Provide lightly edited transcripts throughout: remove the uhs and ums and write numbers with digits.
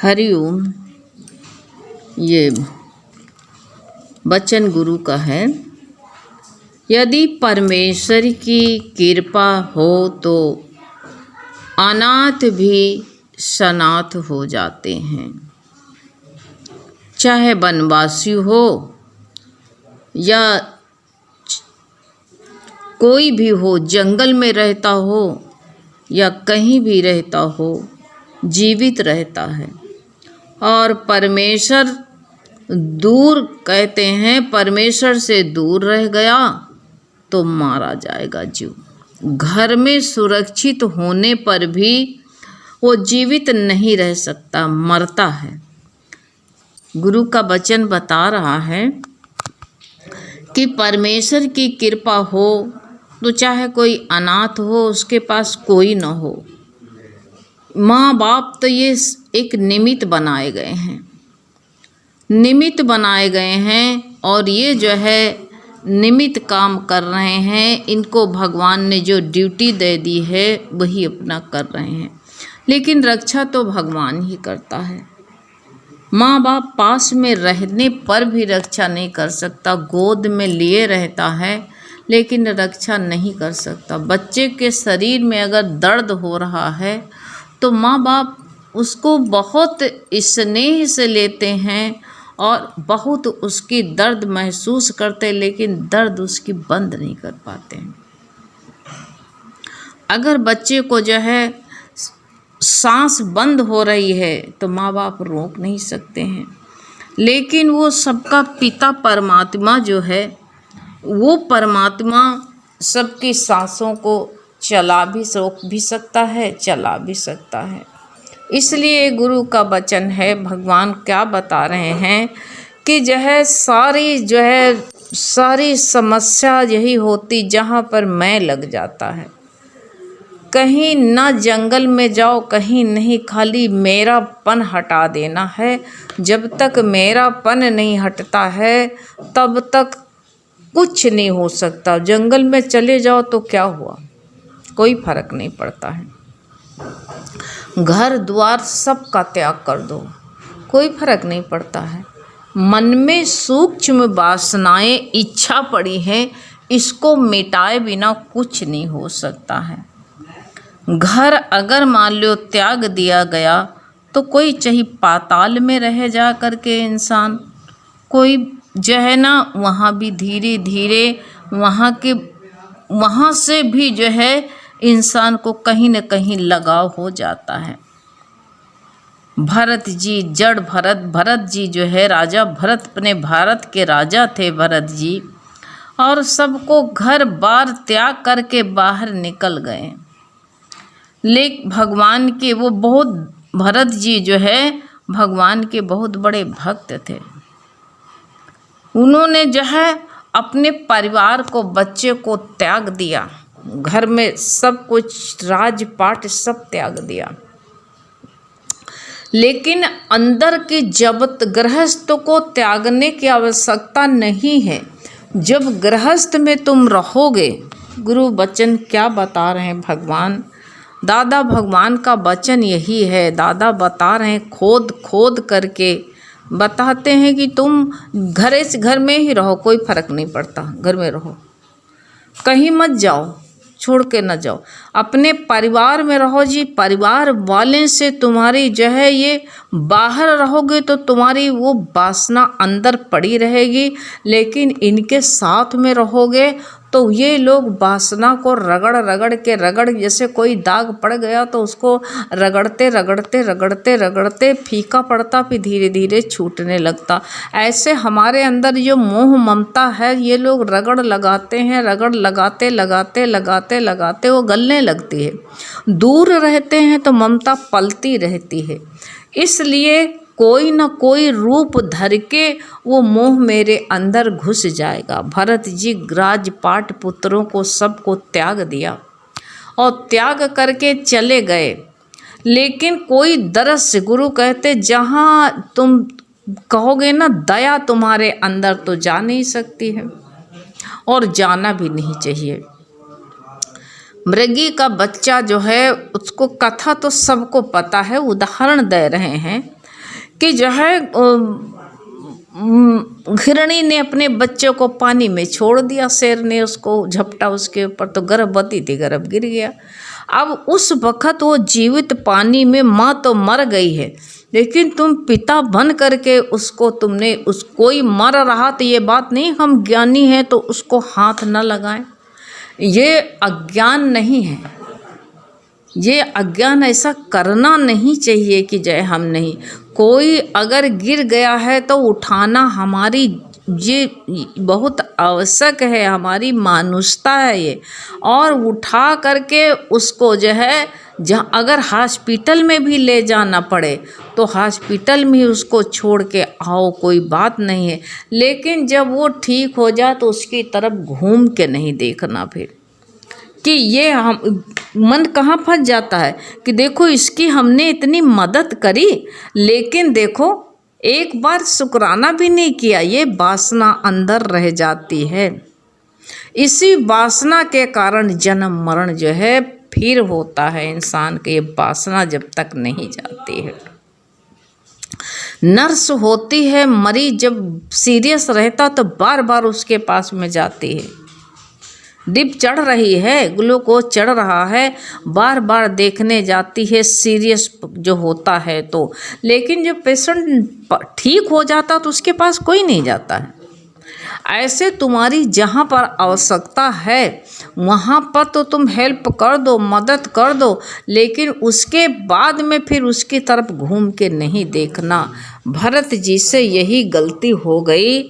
हरिओम। ये वचन गुरु का है। यदि परमेश्वर की कृपा हो तो अनाथ भी सनाथ हो जाते हैं। चाहे वनवासी हो या कोई भी हो, जंगल में रहता हो या कहीं भी रहता हो, जीवित रहता है। और परमेश्वर दूर, कहते हैं परमेश्वर से दूर रह गया तो मारा जाएगा जीव। घर में सुरक्षित होने पर भी वो जीवित नहीं रह सकता, मरता है। गुरु का वचन बता रहा है कि परमेश्वर की कृपा हो तो चाहे कोई अनाथ हो, उसके पास कोई न हो, माँ बाप तो ये एक निमित्त बनाए गए हैं, निमित्त बनाए गए हैं। और ये जो है निमित्त काम कर रहे हैं। इनको भगवान ने जो ड्यूटी दे दी है वही अपना कर रहे हैं, लेकिन रक्षा तो भगवान ही करता है। माँ बाप पास में रहने पर भी रक्षा नहीं कर सकता, गोद में लिए रहता है लेकिन रक्षा नहीं कर सकता। बच्चे के शरीर में अगर दर्द हो रहा है तो माँ बाप उसको बहुत स्नेह से लेते हैं और बहुत उसकी दर्द महसूस करते, लेकिन दर्द उसकी बंद नहीं कर पाते हैं। अगर बच्चे को जो है सांस बंद हो रही है तो माँ बाप रोक नहीं सकते हैं, लेकिन वो सबका पिता परमात्मा जो है, वो परमात्मा सबकी सांसों को चला भी, रोक भी सकता है, चला भी सकता है। इसलिए गुरु का वचन है, भगवान क्या बता रहे हैं कि जो है सारी समस्या यही होती जहाँ पर मैं लग जाता है। कहीं ना जंगल में जाओ, कहीं नहीं, खाली मेरापन हटा देना है। जब तक मेरापन नहीं हटता है तब तक कुछ नहीं हो सकता। जंगल में चले जाओ तो क्या हुआ, कोई फर्क नहीं पड़ता है। घर द्वार सब का त्याग कर दो, कोई फर्क नहीं पड़ता है। मन में सूक्ष्म वासनाएं, इच्छा पड़ी है, इसको मिटाए बिना कुछ नहीं हो सकता है। घर अगर मान लो त्याग दिया गया तो कोई चाहे पाताल में रह जा करके इंसान, कोई जो है ना वहाँ भी धीरे धीरे वहाँ से भी जो है इंसान को कहीं न कहीं लगाव हो जाता है। भरत जी, जड़ भरत जी जो है राजा भरत, अपने भारत के राजा थे भरत जी, और सबको घर बार त्याग करके बाहर निकल गए। लेकिन भगवान के वो बहुत, भरत जी जो है भगवान के बहुत बड़े भक्त थे। उन्होंने जो है अपने परिवार को, बच्चे को त्याग दिया, घर में सब कुछ, राजपाट सब त्याग दिया। लेकिन अंदर की जबत गृहस्थ को त्यागने की आवश्यकता नहीं है। जब गृहस्थ में तुम रहोगे, गुरु वचन क्या बता रहे हैं भगवान, दादा भगवान का वचन यही है। दादा बता रहे हैं, खोद खोद करके बताते हैं कि तुम घर में ही रहो, कोई फर्क नहीं पड़ता, घर में रहो, कहीं मत जाओ, छोड़ के न जाओ, अपने परिवार में रहो जी। परिवार वाले से तुम्हारी जो है ये, बाहर रहोगे तो तुम्हारी वो वासना अंदर पड़ी रहेगी, लेकिन इनके साथ में रहोगे तो ये लोग वासना को रगड़ जैसे कोई दाग पड़ गया तो उसको रगड़ते फीका पड़ता, फिर धीरे धीरे छूटने लगता। ऐसे हमारे अंदर जो मोह ममता है, ये लोग रगड़ लगाते हैं, रगड़ लगाते वो गलने लगती है। दूर रहते हैं तो ममता पलती रहती है। इसलिए कोई न कोई रूप धर के वो मोह मेरे अंदर घुस जाएगा। भरत जी राजपाट पुत्रों को सबको त्याग दिया और त्याग करके चले गए, लेकिन कोई दरस, गुरु कहते जहाँ तुम कहोगे ना दया तुम्हारे अंदर, तो जा नहीं सकती है और जाना भी नहीं चाहिए। मृगी का बच्चा जो है, उसको कथा तो सबको पता है, उदाहरण दे रहे हैं कि जो है हिरणी ने अपने बच्चों को पानी में छोड़ दिया, शेर ने उसको झपटा उसके ऊपर, तो गर्भवती थी, गर्भ गिर गया। अब उस वक़्त वो जीवित पानी में, माँ तो मर गई है, लेकिन तुम पिता बन करके उसको तुमने, उस कोई मर रहा तो ये बात नहीं हम ज्ञानी हैं तो उसको हाथ न लगाएं, ये अज्ञान नहीं है, ये अज्ञान, ऐसा करना नहीं चाहिए कि जय हम नहीं। कोई अगर गिर गया है तो उठाना हमारी ये बहुत आवश्यक है, हमारी मानुषता है ये। और उठा करके उसको जो है, जहाँ अगर हॉस्पिटल में भी ले जाना पड़े तो हॉस्पिटल में उसको छोड़ के आओ, कोई बात नहीं है। लेकिन जब वो ठीक हो जाए तो उसकी तरफ घूम के नहीं देखना फिर, कि ये हम मन कहाँ फंस जाता है कि देखो इसकी हमने इतनी मदद करी, लेकिन देखो एक बार शुक्राना भी नहीं किया, ये वासना अंदर रह जाती है। इसी वासना के कारण जन्म मरण जो है फिर होता है इंसान के, ये वासना जब तक नहीं जाती है। नर्स होती है, मरीज जब सीरियस रहता तो बार बार उसके पास में जाती है, डिप चढ़ रही है, ग्लूकोज चढ़ रहा है, बार बार देखने जाती है सीरियस जो होता है तो। लेकिन जब पेशेंट ठीक हो जाता तो उसके पास कोई नहीं जाता है। ऐसे तुम्हारी जहाँ पर आवश्यकता है वहाँ पर तो तुम हेल्प कर दो, मदद कर दो, लेकिन उसके बाद में फिर उसकी तरफ घूम के नहीं देखना। भरत जी से यही गलती हो गई।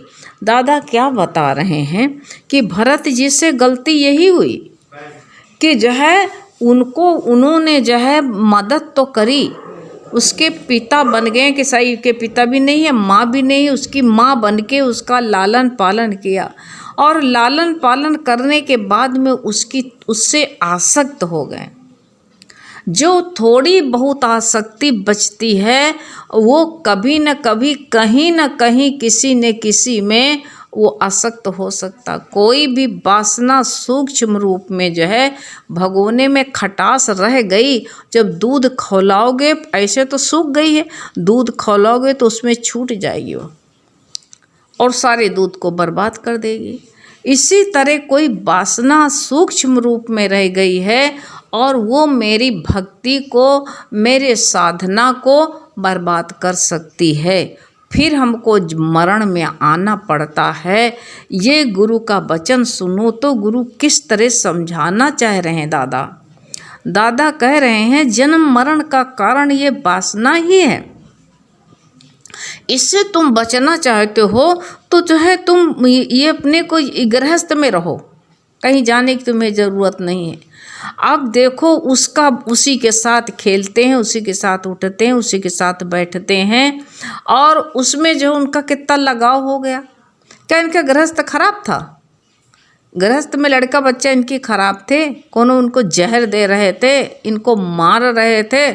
दादा क्या बता रहे हैं कि भरत जी से गलती यही हुई कि जो है उन्होंने जो है मदद तो करी, उसके पिता बन गए कि सही के पिता भी नहीं है, माँ भी नहीं, उसकी माँ बन के उसका लालन पालन किया, और लालन पालन करने के बाद में उससे आसक्त हो गए। जो थोड़ी बहुत आसक्ति बचती है वो कभी न कभी, कहीं न कहीं, किसी न किसी में वो आसक्त हो सकता। कोई भी वासना सूक्ष्म रूप में जो है भगोने में खटास रह गई, जब दूध खौलाओगे, ऐसे तो सूख गई है, दूध खौलाओगे तो उसमें छूट जाएगी वो और सारे दूध को बर्बाद कर देगी। इसी तरह कोई वासना सूक्ष्म रूप में रह गई है और वो मेरी भक्ति को, मेरे साधना को बर्बाद कर सकती है, फिर हमको मरण में आना पड़ता है। ये गुरु का वचन सुनो तो गुरु किस तरह समझाना चाह रहे हैं। दादा कह रहे हैं जन्म मरण का कारण ये वासना ही है। इससे तुम बचना चाहते हो तो जो है तुम ये अपने को गृहस्थ में रहो, कहीं जाने की तुम्हें ज़रूरत नहीं है। अब देखो उसी के साथ खेलते हैं, उसी के साथ उठते हैं, उसी के साथ बैठते हैं, और उसमें जो उनका कितना लगाव हो गया। क्या इनका गृहस्थ खराब था? गृहस्थ में लड़का बच्चा इनकी खराब थे? कोनो उनको जहर दे रहे थे, इनको मार रहे थे,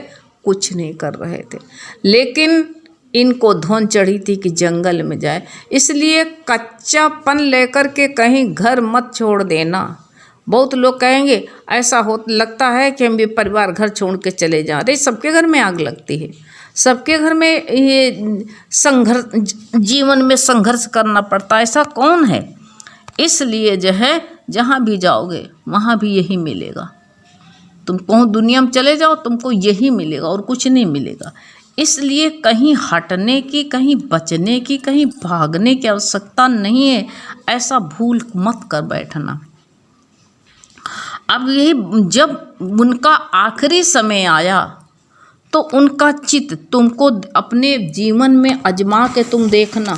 कुछ नहीं कर रहे थे, लेकिन इनको धौन चढ़ी थी कि जंगल में जाए। इसलिए कच्चापन लेकर के कहीं घर मत छोड़ देना। बहुत लोग कहेंगे ऐसा लगता है कि हम भी परिवार घर छोड़ के चले जा रहे। सबके घर में आग लगती है, सबके घर में ये संघर्ष, जीवन में संघर्ष करना पड़ता है। ऐसा कौन है? इसलिए जो है जहाँ भी जाओगे वहाँ भी यही मिलेगा। तुम कहीं दुनिया में चले जाओ तुमको यही मिलेगा और कुछ नहीं मिलेगा। इसलिए कहीं हटने की, कहीं बचने की, कहीं भागने की आवश्यकता नहीं है। ऐसा भूल मत कर बैठना। अब यही जब उनका आखिरी समय आया तो उनका चित्त तुमको अपने जीवन में आजमा के तुम देखना।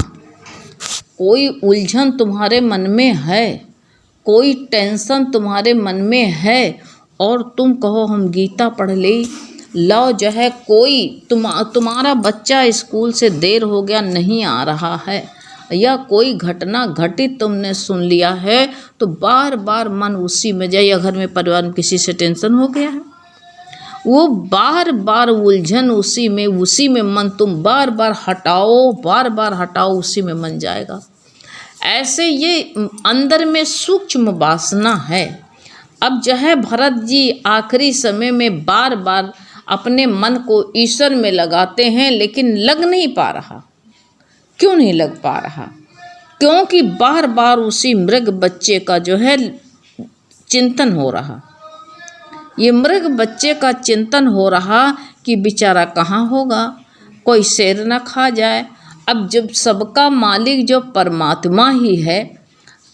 कोई उलझन तुम्हारे मन में है, कोई टेंशन तुम्हारे मन में है, और तुम कहो हम गीता पढ़ ले, लो जो है कोई तुम्हारा बच्चा स्कूल से देर हो गया नहीं आ रहा है, या कोई घटना घटित तुमने सुन लिया है, तो बार बार मन उसी में जाए। या घर में परिवार में किसी से टेंशन हो गया है, वो बार बार उलझन उसी में मन तुम बार बार हटाओ, उसी में मन जाएगा। ऐसे ये अंदर में सूक्ष्म वासना है। अब जो है भरत जी आखिरी समय में बार बार अपने मन को ईश्वर में लगाते हैं, लेकिन लग नहीं पा रहा। क्यों नहीं लग पा रहा? क्योंकि बार बार उसी मृग बच्चे का जो है चिंतन हो रहा। ये मृग बच्चे का चिंतन हो रहा कि बेचारा कहाँ होगा, कोई शेर न खा जाए। अब जब सबका मालिक जो परमात्मा ही है,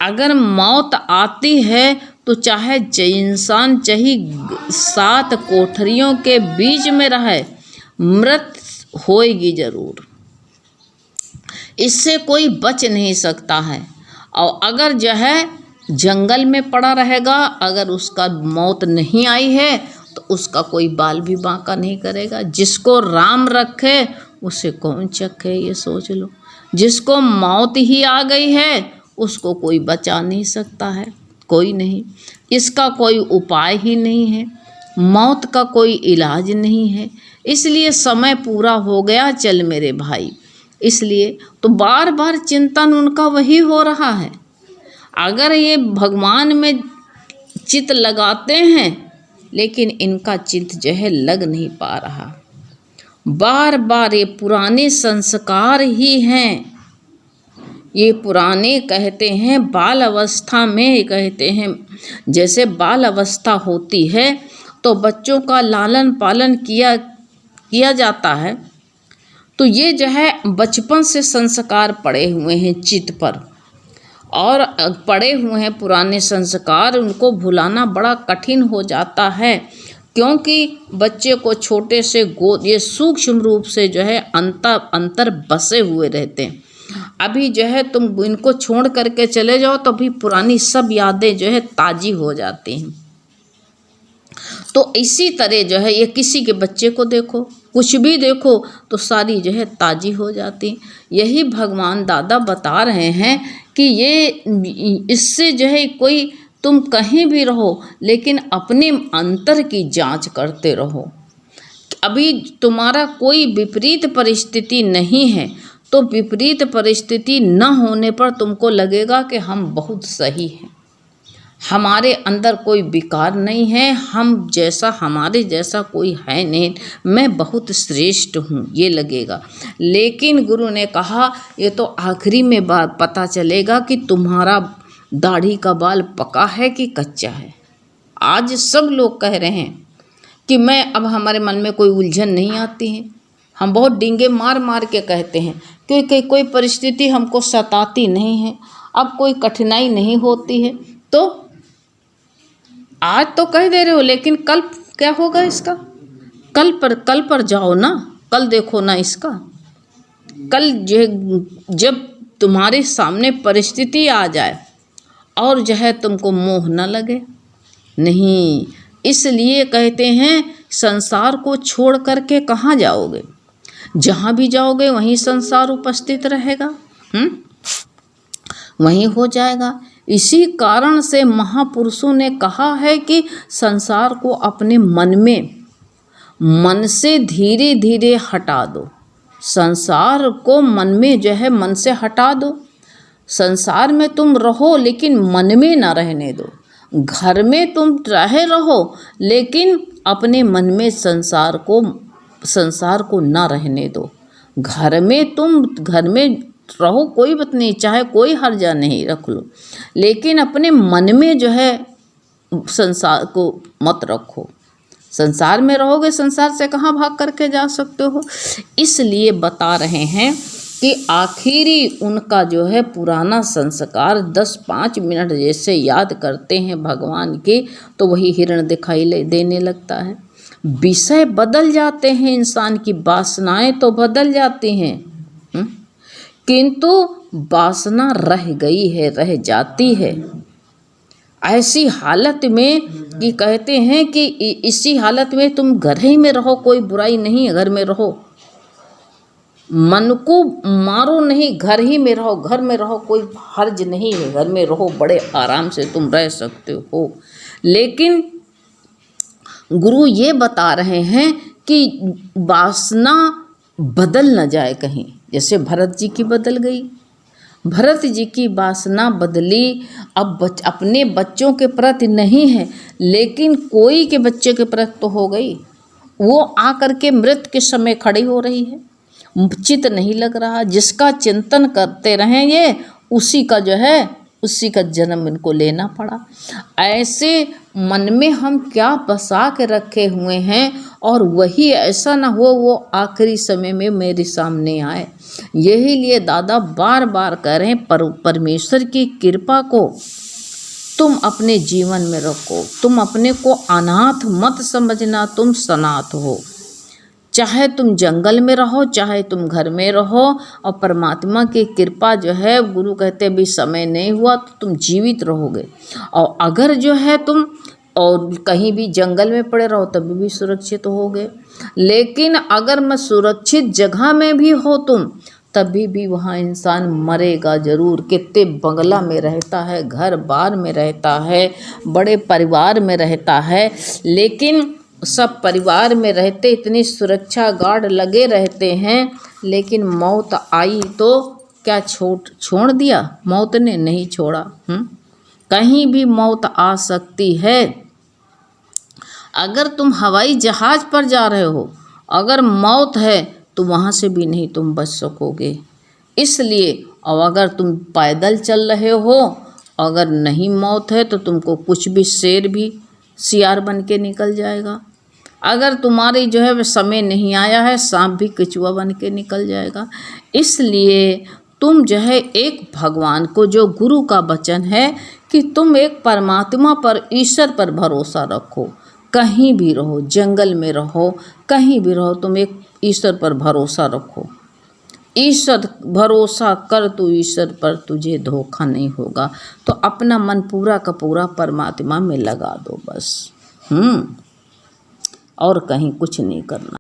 अगर मौत आती है तो चाहे इंसान चाहे 7 कोठरियों के बीच में रहे, मृत होएगी जरूर। इससे कोई बच नहीं सकता है। और अगर जो है जंगल में पड़ा रहेगा, अगर उसका मौत नहीं आई है तो उसका कोई बाल भी बांका नहीं करेगा। जिसको राम रखे उसे कौन चखे, ये सोच लो। जिसको मौत ही आ गई है उसको कोई बचा नहीं सकता है, कोई नहीं। इसका कोई उपाय ही नहीं है, मौत का कोई इलाज नहीं है। इसलिए समय पूरा हो गया, चल मेरे भाई। इसलिए तो बार बार चिंतन उनका वही हो रहा है। अगर ये भगवान में चित्त लगाते हैं, लेकिन इनका चित्त जो है लग नहीं पा रहा। बार बार ये पुराने संस्कार ही हैं। ये पुराने कहते हैं बाल अवस्था में, कहते हैं जैसे बाल अवस्था होती है तो बच्चों का लालन पालन किया जाता है, तो ये जो है बचपन से संस्कार पड़े हुए हैं चित्त पर, और पड़े हुए हैं पुराने संस्कार, उनको भुलाना बड़ा कठिन हो जाता है। क्योंकि बच्चे को छोटे से गोद ये सूक्ष्म रूप से जो है अंतर बसे हुए रहते हैं। अभी जो है तुम इनको छोड़ करके चले जाओ तो भी पुरानी सब यादें जो है ताजी हो जाती हैं। तो इसी तरह जो है ये किसी के बच्चे को देखो, कुछ भी देखो तो सारी जो है ताजी हो जाती। यही भगवान दादा बता रहे हैं कि ये इससे जो है कोई तुम कहीं भी रहो, लेकिन अपने अंतर की जांच करते रहो। अभी तुम्हारा कोई विपरीत परिस्थिति नहीं है, तो विपरीत परिस्थिति न होने पर तुमको लगेगा कि हम बहुत सही हैं, हमारे अंदर कोई विकार नहीं है, हमारे जैसा कोई है नहीं, मैं बहुत श्रेष्ठ हूँ, ये लगेगा। लेकिन गुरु ने कहा ये तो आखिरी में बात पता चलेगा कि तुम्हारा दाढ़ी का बाल पका है कि कच्चा है। आज सब लोग कह रहे हैं कि अब हमारे मन में कोई उलझन नहीं आती है, हम बहुत डींगे मार मार के कहते हैं क्योंकि कोई परिस्थिति हमको सताती नहीं है, अब कोई कठिनाई नहीं होती है। तो आज तो कह दे रहे हो, लेकिन कल क्या होगा इसका? कल पर जाओ ना, कल देखो ना इसका। कल जब तुम्हारे सामने परिस्थिति आ जाए और जो है तुमको मोह न लगे, नहीं। इसलिए कहते हैं संसार को छोड़ करके कहाँ जाओगे? जहाँ भी जाओगे वहीं संसार उपस्थित रहेगा, वहीं हो जाएगा। इसी कारण से महापुरुषों ने कहा है कि संसार को अपने मन से धीरे धीरे हटा दो। संसार को मन से हटा दो। संसार में तुम रहो लेकिन मन में ना रहने दो। घर में तुम रहो लेकिन अपने मन में संसार को ना रहने दो। घर में रहो, कोई बात नहीं, चाहे कोई हर्जा नहीं, रख लो, लेकिन अपने मन में जो है संसार को मत रखो। संसार में रहोगे, संसार से कहाँ भाग करके जा सकते हो। इसलिए बता रहे हैं कि आखिरी उनका जो है पुराना संस्कार 10-5 मिनट जैसे याद करते हैं भगवान के, तो वही हिरण दिखाई देने लगता है। विषय बदल जाते हैं, इंसान की वासनाएं तो बदल जाती हैं, किंतु वासना रह जाती है। ऐसी हालत में कि कहते हैं कि इसी हालत में तुम घर ही में रहो, कोई बुराई नहीं है, घर में रहो, मन को मारो नहीं, घर ही में रहो, घर में रहो, कोई हर्ज नहीं है, घर में रहो, बड़े आराम से तुम रह सकते हो। लेकिन गुरु ये बता रहे हैं कि वासना बदल न जाए कहीं। जैसे भरत जी की बदल गई, भरत जी की वासना बदली, अब अपने बच्चों के प्रति नहीं है, लेकिन कोई के बच्चे के प्रति तो हो गई। वो आकर के मृत के समय खड़ी हो रही है, चित नहीं लग रहा। जिसका चिंतन करते रहें ये, उसी का जो है उसी का जन्म इनको लेना पड़ा। ऐसे मन में हम क्या बसा के रखे हुए हैं, और वही ऐसा ना हो वो आखिरी समय में मेरे सामने आए। यही लिए दादा बार बार कह रहे हैं, परमेश्वर की कृपा को तुम अपने जीवन में रखो। तुम अपने को अनाथ मत समझना, तुम सनाथ हो। चाहे तुम जंगल में रहो, चाहे तुम घर में रहो, और परमात्मा की कृपा जो है, गुरु कहते अभी समय नहीं हुआ तो तुम जीवित रहोगे। और अगर जो है तुम और कहीं भी जंगल में पड़े रहो तभी भी सुरक्षित होगे। लेकिन अगर मैं सुरक्षित जगह में भी हो तुम, तभी भी वहाँ इंसान मरेगा ज़रूर। कितने बंगला में रहता है, घर बार में रहता है, बड़े परिवार में रहता है, लेकिन सब परिवार में रहते इतनी सुरक्षा गार्ड लगे रहते हैं, लेकिन मौत आई तो क्या छोड़ दिया? मौत ने नहीं छोड़ा। कहीं भी मौत आ सकती है। अगर तुम हवाई जहाज पर जा रहे हो, अगर मौत है तो वहाँ से भी नहीं तुम बच सकोगे। इसलिए और अगर तुम पैदल चल रहे हो, अगर नहीं मौत है तो तुमको कुछ भी शेर भी सियार बन के निकल जाएगा। अगर तुम्हारी जो है समय नहीं आया है, सांप भी कछुआ बन के निकल जाएगा। इसलिए तुम जो है एक भगवान को, जो गुरु का वचन है कि तुम एक परमात्मा पर, ईश्वर पर भरोसा रखो। कहीं भी रहो, जंगल में रहो, कहीं भी रहो, तुम एक ईश्वर पर भरोसा रखो। ईश्वर भरोसा कर तू, ईश्वर पर तुझे धोखा नहीं होगा। तो अपना मन पूरा का पूरा परमात्मा में लगा दो बस। और कहीं कुछ नहीं करना।